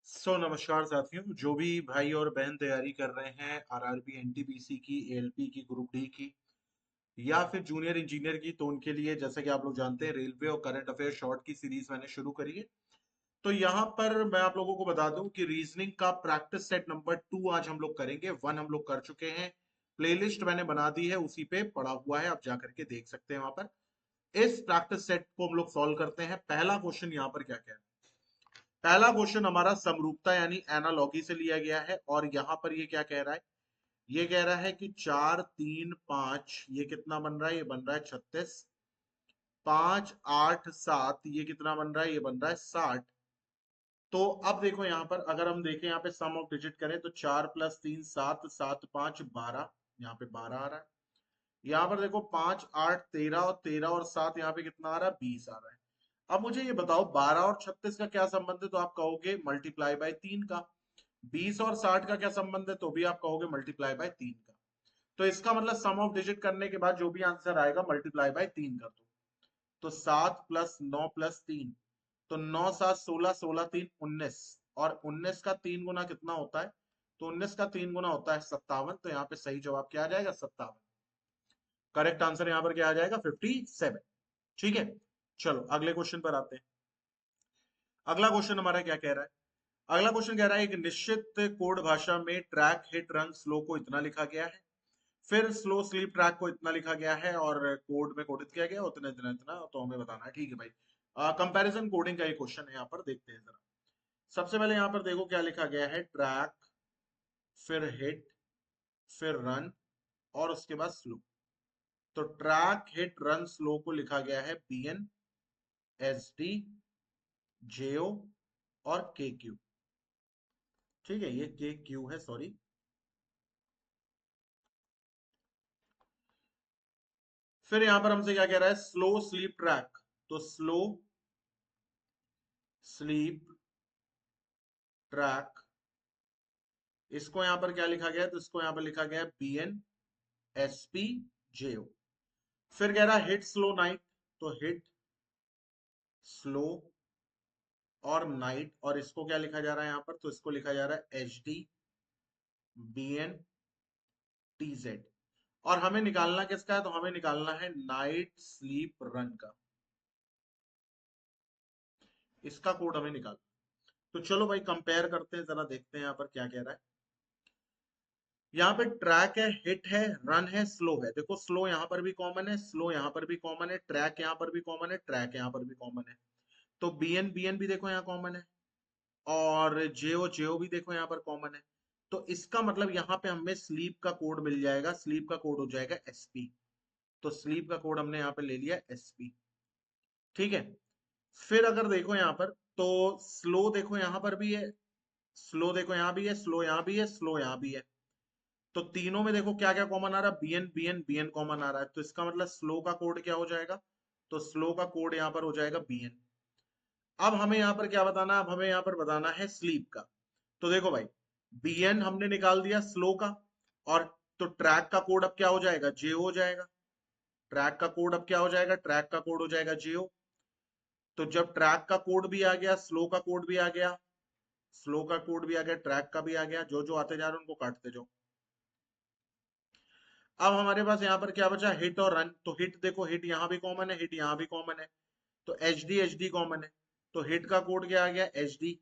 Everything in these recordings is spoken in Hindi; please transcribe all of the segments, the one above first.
नमस्कार साथियों, जो भी भाई और बहन तैयारी कर रहे हैं आरआरबी एनटीपीसी की, एएलपी की, ग्रुप डी की या फिर जूनियर इंजीनियर की, तो उनके लिए जैसा कि आप लोग जानते हैं रेलवे और करंट अफेयर शॉर्ट की सीरीज मैंने शुरू करी है। तो यहाँ पर मैं आप लोगों को बता दूं कि रीजनिंग का प्रैक्टिस सेट नंबर 2 आज हम लोग करेंगे। 1 हम लोग कर चुके हैं, प्लेलिस्ट मैंने बना दी है, उसी पे पड़ा हुआ है, आप जा करके देख सकते हैं वहां पर। इस प्रैक्टिस सेट को हम लोग सॉल्व करते हैं। पहला क्वेश्चन यहाँ पर क्या क्या है। पहला क्वेश्चन हमारा समरूपता यानी एनालॉगी से लिया गया है, और यहां पर ये क्या कह रहा है, ये कह रहा है कि 4 3 5 ये कितना बन रहा है, ये बन रहा है 36। 5 8 7 ये कितना बन रहा है, ये बन रहा है 60। तो अब देखो यहाँ पर अगर हम देखें, यहाँ पे सम ऑफ डिजिट करें तो 4 + 3 7, 7 5 12, यहाँ पे 12 आ रहा है। यहाँ पर देखो 5 8 13, और 13 और 7 यहाँ पे कितना आ रहा है, 20 आ रहा है। अब मुझे ये बताओ 12 और 36 का क्या संबंध है, तो आप कहोगे मल्टीप्लाई बाय 3 का। 20 और 60 का क्या संबंध है, तो भी आप कहोगे मल्टीप्लाई बाय 3 का। तो इसका मतलब सम ऑफ डिजिट करने के बाद जो भी आंसर आएगा मल्टीप्लाई बाय 3 कर दो। तो 7 + 9 + 3, तो 9 7 16, 16 3 19, और 19 का 3 गुना कितना होता है, तो 19 का 3 गुना होता है 57। तो यहाँ पे सही जवाब क्या आ जाएगा, 57। करेक्ट आंसर यहाँ पर क्या आ जाएगा, 57। ठीक है, चलो अगले क्वेश्चन पर आते हैं। अगला क्वेश्चन हमारा क्या कह रहा है। अगला क्वेश्चन कह रहा है एक निश्चित कोड भाषा में ट्रैक हिट रन स्लो को इतना लिखा गया है, फिर स्लो स्लीप ट्रैक को इतना लिखा गया है, और कोड में कोडित किया गया उतना इतना इतना, तो हमें बताना है। ठीक है भाई, कंपैरिजन कोडिंग का ये क्वेश्चन है, यहाँ पर देखते हैं जरा। सबसे पहले यहाँ पर देखो क्या लिखा गया है, ट्रैक, फिर हिट, फिर रन, और उसके बाद स्लो। तो ट्रैक हिट रन स्लो को लिखा गया है BN SD JO और KQ। ठीक है, ये KQ है, सॉरी। फिर यहां पर हमसे क्या कह रहा है, स्लो स्लीप ट्रैक। तो स्लो स्लीप ट्रैक, इसको यहां पर क्या लिखा गया है, तो इसको यहां पर लिखा गया है BN SP JO। फिर कह रहा है हिट स्लो नाइट, तो हिट स्लो और नाइट, और इसको क्या लिखा जा रहा है यहां पर, तो इसको लिखा जा रहा है HD BN TZ। और हमें निकालना किसका है, तो हमें निकालना है नाइट स्लीप रन का, इसका कोड हमें निकालना। तो चलो भाई कंपेयर करते हैं, जरा देखते हैं यहाँ पर क्या कह रहा है। यहाँ पे ट्रैक है, हिट है, रन है, स्लो है। देखो स्लो यहाँ पर भी कॉमन है, स्लो यहाँ पर भी कॉमन है, ट्रैक यहाँ पर भी कॉमन है, ट्रैक यहाँ पर भी कॉमन है। तो BN BN भी देखो यहाँ कॉमन है, और JO JO भी देखो यहाँ पर कॉमन है। तो इसका मतलब यहाँ पे हमें स्लीप का कोड मिल जाएगा, स्लीप का कोड हो जाएगा SP। तो स्लीप का कोड हमने यहाँ पे ले लिया SP। ठीक है, फिर अगर देखो यहाँ पर, तो स्लो देखो यहाँ पर भी है, स्लो देखो यहाँ भी है, स्लो यहाँ भी है, स्लो यहाँ भी है। तो तीनों में देखो क्या क्या कॉमन आ रहा है, BN BN BN कॉमन आ रहा है। तो इसका मतलब स्लो का कोड क्या हो जाएगा, तो स्लो का कोड यहाँ पर हो जाएगा BN। अब हमें यहाँ पर क्या बताना है, अब हमें यहाँ पर बताना है स्लीप का। तो देखो भाई, BN हमने निकाल दिया स्लो का, और तो ट्रैक का कोड अब क्या हो जाएगा, JO हो जाएगा। ट्रैक का कोड अब क्या हो जाएगा, ट्रैक का कोड हो जाएगा JO। तो जब ट्रैक का कोड भी आ गया, स्लो का कोड भी आ गया, स्लो का कोड भी आ गया, ट्रैक का भी आ गया, जो जो आते जा रहे हैं उनको काटते जाओ। अब हमारे पास यहाँ पर क्या बचा, हिट और रन। तो हिट देखो, हिट यहाँ भी कॉमन है, हिट यहाँ भी कॉमन है, तो HD HD कॉमन है। तो हिट का कोड क्या आ गया, HD।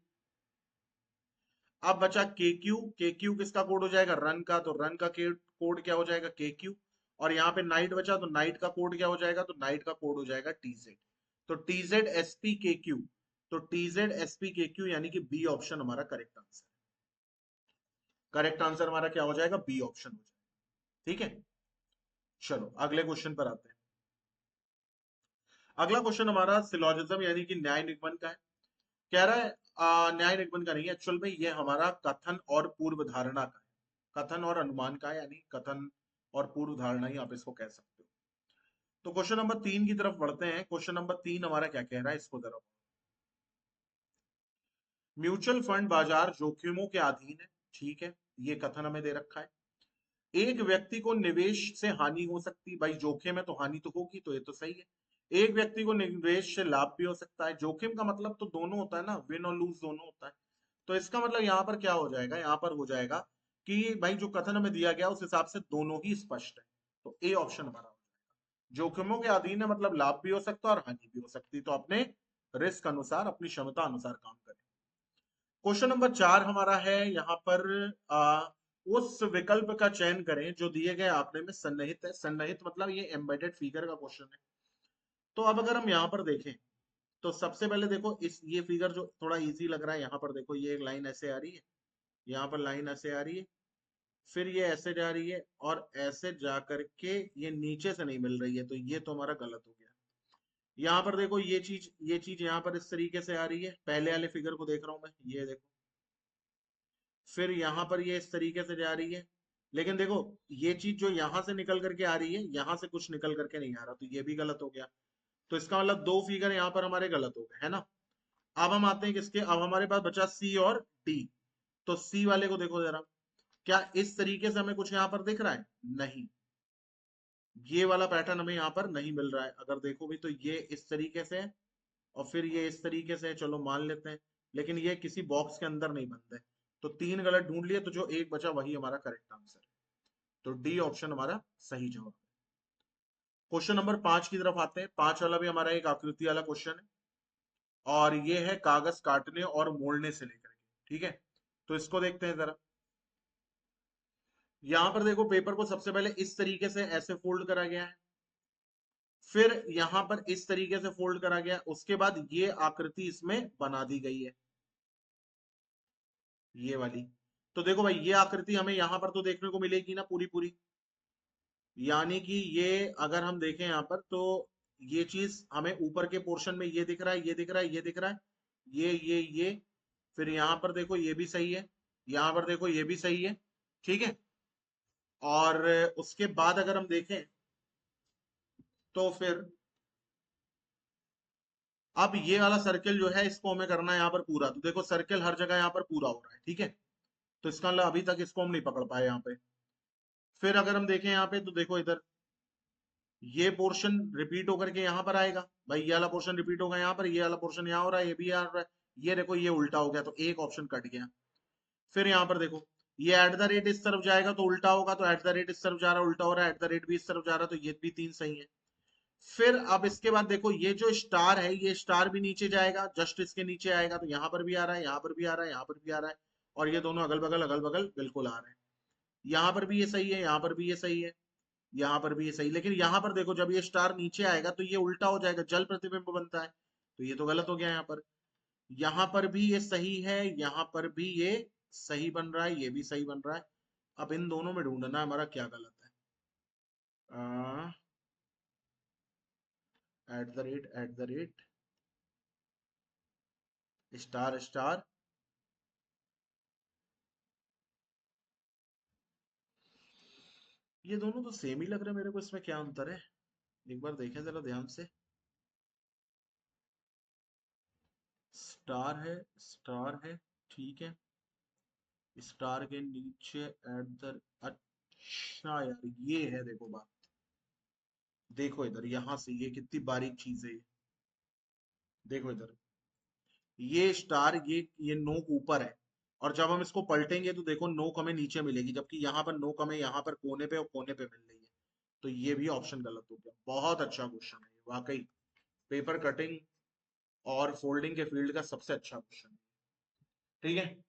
अब बचा KQ। KQ किसका कोड हो जाएगा, रन का। तो रन का कोड क्या हो जाएगा, KQ। और यहाँ पे नाइट बचा, तो नाइट का कोड क्या हो जाएगा, तो नाइट का कोड हो जाएगा TZ। तो TZ SP KQ, तो TZ SP KQ यानी कि बी ऑप्शन हमारा करेक्ट आंसर। करेक्ट आंसर हमारा क्या हो जाएगा, बी ऑप्शन हो जाएगा। ठीक है, चलो अगले क्वेश्चन पर आते हैं। अगला क्वेश्चन हमारा सिलोजिज्म यानी कि न्याय निगमन का है। कह रहा है न्याय निगमन का नहीं, एक्चुअल में ये हमारा कथन और पूर्व धारणा का है, कथन और अनुमान का है, यानी कथन और पूर्व धारणा ही आप इसको कह सकते हो। तो क्वेश्चन नंबर 3 की तरफ बढ़ते हैं। क्वेश्चन नंबर 3 हमारा क्या कह रहा है, इसको जरा। म्यूचुअल फंड बाजार जोखिमों के अधीन है। ठीक है, ये कथन हमें दे रखा है। एक व्यक्ति को निवेश से हानि हो सकती, भाई जोखिम है तो हानि तो होगी, तो ये तो सही है। एक व्यक्ति को निवेश से लाभ भी हो सकता है। जोखिम का मतलब तो दोनों होता है ना, विन और लूज दोनों होता है। तो इसका मतलब यहाँ पर क्या हो जाएगा, यहाँ पर हो जाएगा कि भाई जो कथन हमें दिया गया उस हिसाब से दोनों ही स्पष्ट है, तो ए ऑप्शन हमारा हो जाएगा। जोखिमों के अधीन है मतलब लाभ भी हो सकता है और हानि भी हो सकती है, तो अपने रिस्क अनुसार अपनी क्षमता अनुसार काम करें। क्वेश्चन नंबर 4 हमारा है यहाँ पर उस विकल्प का चयन करें जो दिए गए आंकड़े में सन्निहित है। सन्निहित मतलब ये एम्बेडेड फिगर का क्वेश्चन है। तो अब अगर हम यहाँ पर देखें तो सबसे पहले देखो इस ये फिगर जो थोड़ा इजी लग रहा है, यहाँ पर देखो ये एक लाइन ऐसे आ रही है, यहाँ पर लाइन ऐसे आ रही है, फिर ये ऐसे जा रही है और ऐसे जा करके ये नीचे से नहीं मिल रही है, तो ये तो हमारा गलत हो गया। यहाँ पर देखो ये चीज यहाँ पर इस तरीके से आ रही है, पहले वाले फिगर को देख रहा हूं मैं, ये देखो, फिर यहाँ पर ये इस तरीके से जा रही है, लेकिन देखो ये चीज जो यहाँ से निकल करके आ रही है, यहाँ से कुछ निकल करके नहीं आ रहा, तो ये भी गलत हो गया। तो इसका मतलब दो फिगर यहाँ पर हमारे गलत हो गए, है ना। अब हम आते हैं किसके, अब हमारे पास बचा सी और डी। तो सी वाले को देखो जरा, क्या इस तरीके से हमें कुछ यहाँ पर दिख रहा है, नहीं, ये वाला पैटर्न हमें यहाँ पर नहीं मिल रहा है। अगर देखो भी तो ये इस तरीके से है और फिर ये इस तरीके से है, चलो मान लेते हैं, लेकिन ये किसी बॉक्स के अंदर नहीं बनते। तो तीन गलत ढूंढ लिए, तो जो एक बचा वही हमारा करेक्ट आंसर है, तो डी ऑप्शन हमारा सही जवाब है। क्वेश्चन नंबर 5 की तरफ आते हैं। 5 वाला भी हमारा एक आकृति वाला क्वेश्चन है और ये है कागज काटने और मोड़ने से लेकर के, ठीक है। तो इसको देखते हैं जरा। यहां पर देखो पेपर को सबसे पहले इस तरीके से ऐसे फोल्ड करा गया है, फिर यहां पर इस तरीके से फोल्ड करा गया, उसके बाद ये आकृति इसमें बना दी गई है, ये वाली। तो देखो भाई ये आकृति हमें यहां पर तो देखने को मिलेगी ना पूरी पूरी, यानी कि ये अगर हम देखें यहां पर तो ये चीज हमें ऊपर के पोर्शन में ये दिख रहा है, ये दिख रहा है, ये दिख रहा है, ये फिर यहां पर देखो ये भी सही है, यहां पर देखो ये भी सही है, ठीक है। और उसके बाद अगर हम देखें तो फिर अब ये वाला सर्कल जो है इसको हमें करना है यहाँ पर पूरा, तो देखो सर्कल हर जगह यहाँ पर पूरा हो रहा है, ठीक है। तो इसका मतलब अभी तक इसको हम नहीं पकड़ पाए यहाँ पे। फिर अगर हम देखें यहाँ पे तो देखो इधर ये पोर्शन रिपीट होकर के यहाँ पर आएगा, भाई ये वाला पोर्शन रिपीट होगा यहाँ पर, ये वाला पोर्शन यहाँ हो रहा है, ये भी यहाँ हो रहा है, ये देखो ये उल्टा हो गया, तो एक ऑप्शन कट गया। फिर यहाँ पर देखो ये एट द रेट इस तरफ जाएगा तो उल्टा होगा, तो एट द रेट इस तरफ जा रहा है उल्टा हो रहा है, एट द रेट भी इस तरफ जा रहा है, तो ये भी तीन सही है। फिर अब इसके बाद देखो ये जो स्टार है ये स्टार भी नीचे जाएगा, जस्ट इसके नीचे आएगा, तो यहाँ पर भी आ रहा है, यहाँ पर भी आ रहा है, यहाँ पर भी आ रहा है, और ये दोनों अगल बगल बिल्कुल आ रहे हैं। यहाँ पर भी ये सही है, यहाँ पर भी ये सही है, यहाँ पर भी ये सही, लेकिन यहाँ पर देखो जब ये स्टार नीचे आएगा तो ये उल्टा हो जाएगा, जल प्रतिबिंब बनता है, तो ये तो गलत हो गया यहाँ पर। यहाँ पर भी ये सही है, यहाँ पर भी ये सही बन रहा है, ये भी सही बन रहा है। अब इन दोनों में ढूंढना है हमारा क्या गलत है। At the rate star star, ये दोनों तो सेम ही लग रहे हैं मेरे को, इसमें क्या अंतर है, एक बार देखें जरा ध्यान से। स्टार है, ठीक है, स्टार के नीचे एट द, अच्छा यार ये है, देखो बात, देखो इधर यहाँ से ये कितनी बारीक चीज है ये, देखो इधर ये स्टार, ये नोक ऊपर है, और जब हम इसको पलटेंगे तो देखो नोक हमें नीचे मिलेगी, जबकि यहाँ पर नोक हमें यहाँ पर कोने पे और कोने पे मिल रही है, तो ये भी ऑप्शन गलत हो गया। बहुत अच्छा क्वेश्चन है ये, वाकई पेपर कटिंग और फोल्डिंग के फील्ड का सबसे अच्छा क्वेश्चन है, ठीक है।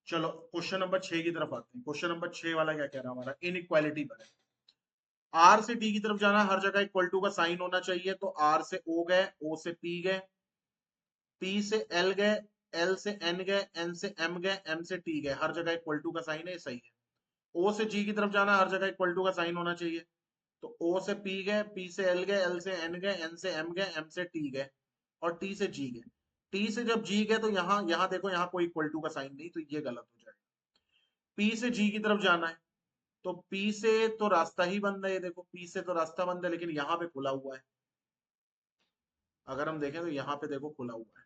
चलो क्वेश्चन नंबर 6 की तरफ आते हैं। क्वेश्चन नंबर 6 वाला क्या कह रहा है हमारा, इनइक्वालिटी पर है। आर से टी की तरफ जाना, हर जगह इक्वल टू का साइन होना चाहिए, तो आर से ओ गए, ओ से पी गए, पी से एल गए, एल से एन गए, एन से एम गए, एम से टी गए, हर जगह इक्वल टू का साइन है, ये सही है। ओ से जी की तरफ जाना, हर जगह इक्वल टू का साइन होना चाहिए, तो ओ से पी गए, पी से एल गए, एल से एन गए, एन से एम गए, एम से टी गए, और टी से जी गए। टी से जब जी गए तो यहाँ यहाँ देखो यहाँ कोई इक्वल टू का साइन नहीं, तो ये गलत हो जाएगा। पी से जी की तरफ जाना है, तो पी से तो रास्ता ही बंद है, ये देखो पी से तो रास्ता बंद है, लेकिन यहाँ पे खुला हुआ है, अगर हम देखें तो यहाँ पे देखो खुला हुआ है।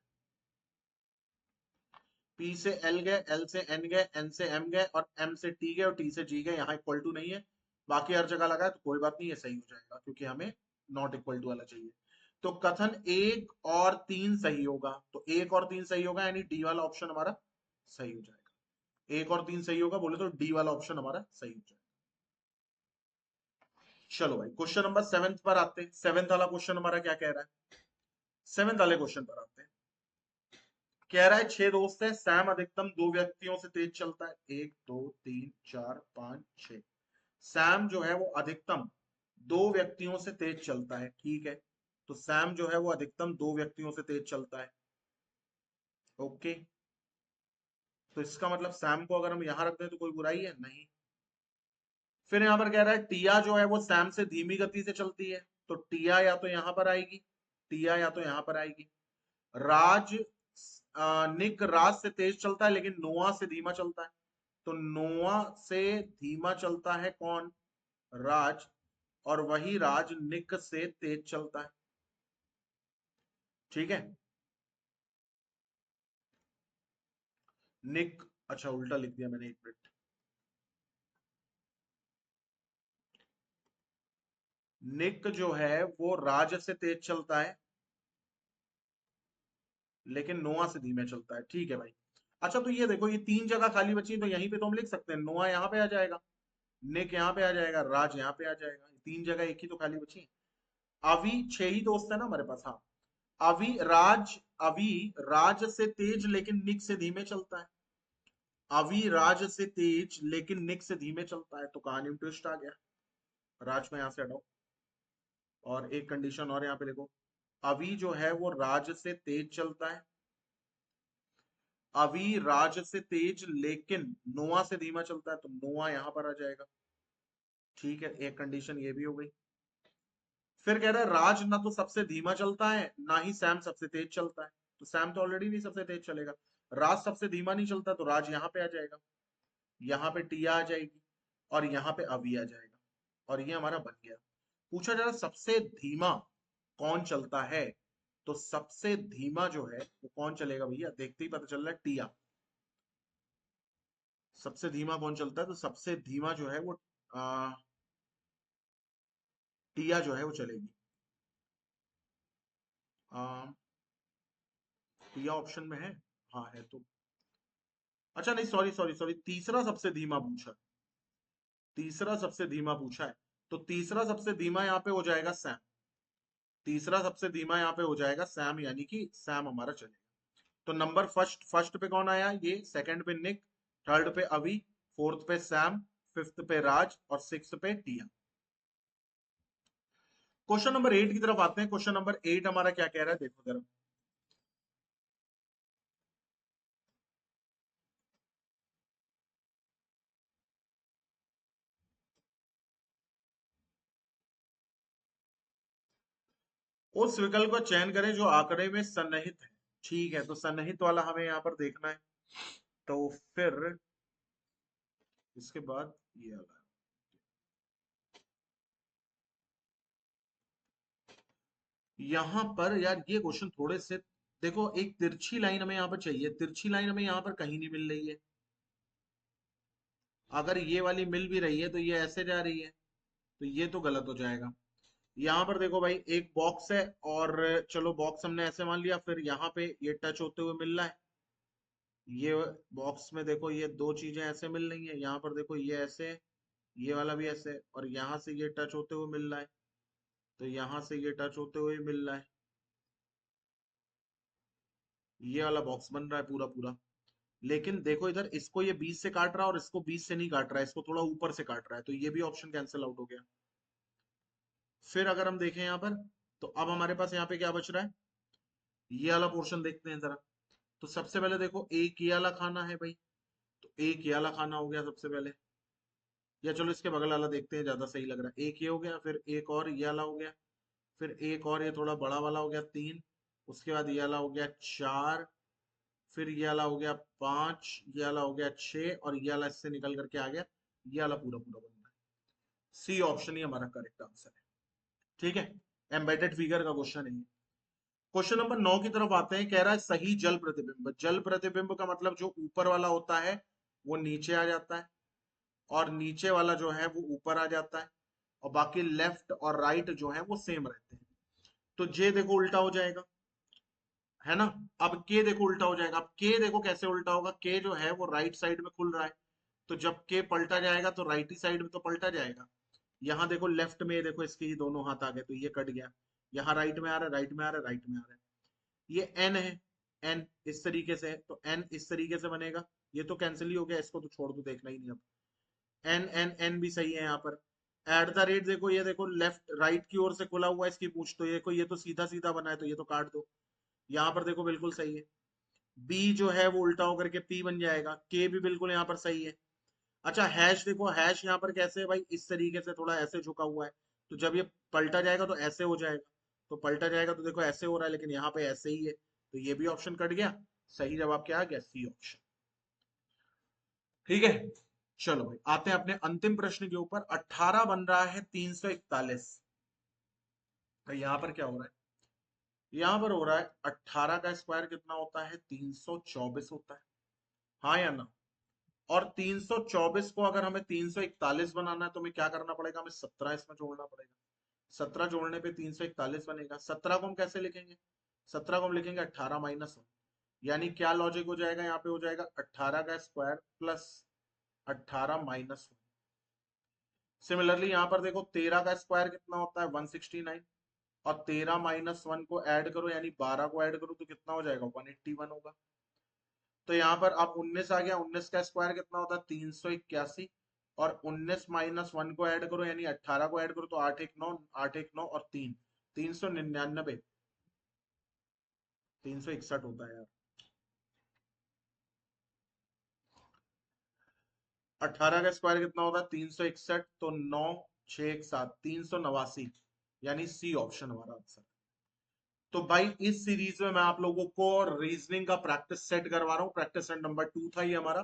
पी से एल गए, एल से एन गए, एन से एम गए, और एम से टी गए, और टी से जी गए, यहाँ इक्वल टू नहीं है, बाकी हर जगह लगा है, तो कोई बात नहीं, ये सही हो जाएगा, क्योंकि हमें नॉट इक्वल टू वाला चाहिए। तो कथन एक और तीन सही होगा, तो एक और तीन सही होगा, यानी डी वाला ऑप्शन हमारा सही हो जाएगा। 1 और 3 सही होगा बोले तो डी वाला ऑप्शन हमारा सही हो जाएगा। चलो भाई क्वेश्चन नंबर 7 पर आते हैं। 7 वाला क्वेश्चन हमारा क्या कह रहा है? 7 वाले क्वेश्चन पर आते हैं। कह रहा है 6 दोस्त है, सैम अधिकतम 2 व्यक्तियों से तेज चलता है। 1 2 3 4 5 6। सैम जो है वो अधिकतम 2 व्यक्तियों से तेज चलता है, ठीक है। तो सैम जो है वो अधिकतम 2 व्यक्तियों से तेज चलता है। ओके, तो इसका मतलब सैम को अगर हम यहां रख दें तो कोई बुराई है नहीं। फिर यहां पर कह रहा है टिया जो है वो सैम से धीमी गति से चलती है। तो टिया या तो यहां पर आएगी, टिया या तो यहां पर आएगी। राज निक राज से तेज चलता है लेकिन नोआ से धीमा चलता है। तो नोआ से धीमा चलता है कौन? राज। और वही राज निक से तेज चलता है, ठीक है। निक, अच्छा उल्टा लिख दिया मैंने, 1 मिनट। निक जो है वो राज से तेज चलता है लेकिन नोआ से धीमे चलता है, ठीक है भाई। अच्छा तो ये देखो, ये 3 जगह खाली बची है, तो यहीं पे तो हम लिख सकते हैं नोआ यहाँ पे आ जाएगा, निक यहाँ पे आ जाएगा, राज यहाँ पे आ जाएगा। 3 जगह एक ही तो खाली बची है। अभी 6 ही दोस्त है ना हमारे पास, हाँ। अभी राज से तेज लेकिन निक से धीमे चलता है। अभी राज से तेज लेकिन निक से धीमे चलता है, तो कहानी में ट्विस्ट आ गया। राज को यहाँ से हटाओ और एक कंडीशन और यहाँ पे देखो, अभी जो है वो राज से तेज चलता है। अभी राज से तेज लेकिन नोआ से धीमा चलता है, तो नोआ यहां पर आ जाएगा, ठीक है। एक कंडीशन ये भी हो गई। फिर कह रहा है राज ना तो सबसे धीमा चलता है ना ही सैम सबसे तेज चलता है। तो सैम तो ऑलरेडी नहीं सबसे तेज चलेगा। राज सबसे धीमा नहीं चलता, तो राज यहाँ पे आ जाएगा, यहाँ पे टिया आ जाएगी और यहाँ पे अभी आ जाएगा, और ये हमारा बन गया। पूछा जा रहा है सबसे धीमा कौन चलता है, तो सबसे धीमा जो है वो कौन चलेगा भैया, देखते ही पता चल रहा है टिया। सबसे धीमा कौन चलता है, तो सबसे धीमा जो है वो आ, टिया जो है वो चलेगी। आ, टिया ऑप्शन में है, हाँ है तो। अच्छा नहीं, सॉरी सॉरी सॉरी, तीसरा सबसे धीमा पूछा, तीसरा सबसे धीमा पूछा है। तो तीसरा सबसे धीमा यहाँ पे हो जाएगा सैम। तीसरा सबसे धीमा यहाँ पे हो जाएगा सैम, यानी कि सैम हमारा चलेगा। तो नंबर फर्स्ट फर्स्ट पे कौन आया, ये। सेकंड पे निक, थर्ड पे अभी, फोर्थ पे सैम, फिफ्थ पे राज और सिक्स पे टिया। क्वेश्चन नंबर 8 की तरफ आते हैं। क्वेश्चन नंबर 8 हमारा क्या कह रहा है, देखो जरा। उस विकल्प का चयन करें जो आंकड़े में सन्निहित है, ठीक है। तो सन्निहित वाला हमें यहाँ पर देखना है। तो फिर इसके बाद ये वाला, यहाँ पर यार ये क्वेश्चन थोड़े से, देखो एक तिरछी लाइन हमें यहाँ पर चाहिए, तिरछी लाइन हमें यहाँ पर कहीं नहीं मिल रही है। अगर ये वाली मिल भी रही है तो ये ऐसे जा रही है, तो ये तो गलत हो जाएगा। यहाँ पर देखो भाई, एक बॉक्स है और चलो बॉक्स हमने ऐसे मान लिया, फिर यहाँ पे ये टच होते हुए मिल रहा है। ये बॉक्स में देखो ये दो चीजें ऐसे मिल रही है, यहाँ पर देखो ये ऐसे, ये वाला भी ऐसे, और यहाँ से ये टच होते हुए मिल रहा है, तो यहाँ से ये टच होते हुए मिल रहा है। ये वाला बॉक्स बन रहा है पूरा पूरा। लेकिन देखो इधर, इसको ये 20 से काट रहा है और इसको 20 से नहीं काट रहा है, इसको थोड़ा ऊपर से काट रहा है, तो ये भी ऑप्शन कैंसिल आउट हो गया। फिर अगर हम देखें यहाँ पर, तो अब हमारे पास यहाँ पे क्या बच रहा है, ये वाला पोर्शन देखते हैं जरा। तो सबसे पहले देखो एक ये वाला खाना है भाई, तो एक ये वाला खाना हो गया सबसे पहले। या चलो इसके बगल वाला देखते हैं, ज्यादा सही लग रहा है। एक ये हो गया, फिर एक और ये वाला हो गया, फिर एक और ये थोड़ा बड़ा वाला हो गया, 3। उसके बाद ये वाला हो गया 4, फिर ये वाला हो गया 5, ये वाला हो गया 6, और ये वाला इससे निकल करके आ गया, ये वाला पूरा पूरा बन रहा है। सी ऑप्शन ही हमारा करेक्ट आंसर है, ठीक है। एम्बेडेड फिगर का क्वेश्चन है। क्वेश्चन नंबर 9 की तरफ आते हैं। कह रहा है सही जल प्रतिबिंब, जल प्रतिबिंब का मतलब जो ऊपर वाला होता है वो नीचे आ जाता है, और नीचे वाला जो है वो ऊपर आ जाता है, और बाकी लेफ्ट और राइट जो है वो सेम रहते हैं। तो जे देखो उल्टा हो जाएगा, है ना। अब के देखो उल्टा हो जाएगा। अब के देखो कैसे उल्टा होगा, के जो है वो राइट साइड में खुल रहा है, तो जब के पलटा जाएगा तो राइट ही साइड में तो पलटा जाएगा। यहाँ देखो लेफ्ट में, देखो इसके ही दोनों हाथ आ गए तो ये कट गया। यहाँ राइट में आ रहा है, राइट में आ रहा है, राइट में आ रहा है। ये एन है, एन इस तरीके से है तो एन इस तरीके से बनेगा। ये तो कैंसिल ही हो गया, इसको तो छोड़ दो, देखना ही नहीं अब। एन एन एन भी सही है यहाँ पर। एट द रेट देखो, ये देखो लेफ्ट राइट की ओर से खुला हुआ है इसकी पूछ, तो ये तो सीधा सीधा बना है तो ये तो काट दो। यहाँ पर देखो बिल्कुल सही है। बी जो है वो उल्टा होकर के पी बन जाएगा। के भी बिल्कुल यहाँ पर सही है। अच्छा हैश देखो, हैश यहाँ पर कैसे है भाई, इस तरीके से थोड़ा ऐसे झुका हुआ है, तो जब ये पलटा जाएगा तो ऐसे हो जाएगा। तो पलटा जाएगा तो देखो ऐसे हो रहा है, लेकिन यहाँ पे ऐसे ही है, तो ये भी ऑप्शन कट गया। सही जवाब क्या आ गया, सी ऑप्शन। ठीक है, चलो भाई आते हैं अपने अंतिम प्रश्न के ऊपर। 18 बन रहा है 341। तो यहाँ पर क्या हो रहा है, यहाँ पर हो रहा है 18 का स्क्वायर कितना होता है, 324 होता है। हाँ या ना। और 324 को अगर हमें 341 बनाना है तो हमें क्या करना पड़ेगा, हमें 17 इसमें जोड़ना पड़ेगा। 17 जोड़ने पे 341 बनेगा। 17 को हम कैसे लिखेंगे, 17 को हम लिखेंगे 18 - 1। यानी क्या लॉजिक हो जाएगा, यहाँ पे हो जाएगा 18 का स्क्वायर प्लस 18 - 1। सिमिलरली यहाँ पर देखो 13 का स्क्वायर कितना होता है, 169। और 13 - 1 को ऐड करो, यानी 12 को ऐड करो तो कितना हो जाएगा, 181 होगा। तो यहाँ पर अब 19 आ गया, 19 का स्क्वायर कितना होता है, 381। और 19 - 1 को ऐड करो, यानी 18 को ऐड करो तो 8 1 9, 8 1 9 और 3, 399, 361 होता है यार। 18 का स्क्वायर कितना होता है, 361, तो 9 6 1 7, 389। यानी सी ऑप्शन हमारा आंसर। तो भाई इस सीरीज में मैं आप लोगों को रीजनिंग का प्रैक्टिस सेट करवा रहा हूँ। प्रैक्टिस सेट नंबर 2 था ये हमारा।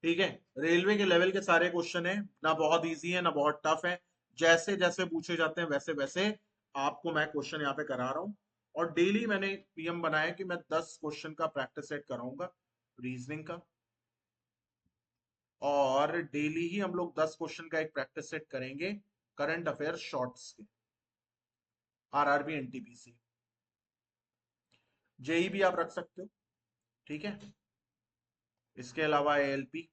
ठीक है, रेलवे के लेवल के सारे क्वेश्चन है, ना बहुत इजी है ना बहुत टफ है। जैसे जैसे पूछे जाते हैं वैसे वैसे आपको मैं क्वेश्चन यहाँ पे करा रहा हूँ। और डेली मैंने पीएम बनाया कि मैं 10 क्वेश्चन का प्रैक्टिस सेट कराऊंगा रीजनिंग का। और डेली ही हम लोग 10 क्वेश्चन का एक प्रैक्टिस सेट करेंगे करंट अफेयर शॉर्ट्स के, आरआरबी एनटीपीसी। जेई भी आप रख सकते हो। ठीक है, इसके अलावा एएलपी,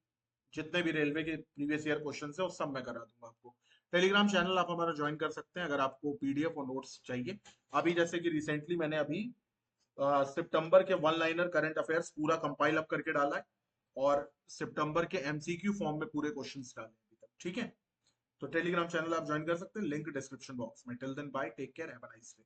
जितने भी रेलवे के प्रीवियस ईयर क्वेश्चन है वो सब मैं करा दूंगा आपको। टेलीग्राम चैनल आप हमारा ज्वाइन कर सकते हैं अगर आपको पीडीएफ और नोट्स चाहिए। अभी जैसे कि रिसेंटली मैंने अभी सितंबर के वन लाइनर करंट अफेयर्स पूरा कंपाइल अप करके डाला है। और सितंबर के एमसीक्यू फॉर्म में पूरे क्वेश्चंस डाले हैं अभी तक। ठीक है, तो टेलीग्राम चैनल आप ज्वाइन कर सकते हैं, लिंक डिस्क्रिप्शन बॉक्स में। Till then bye, take care, have a nice day.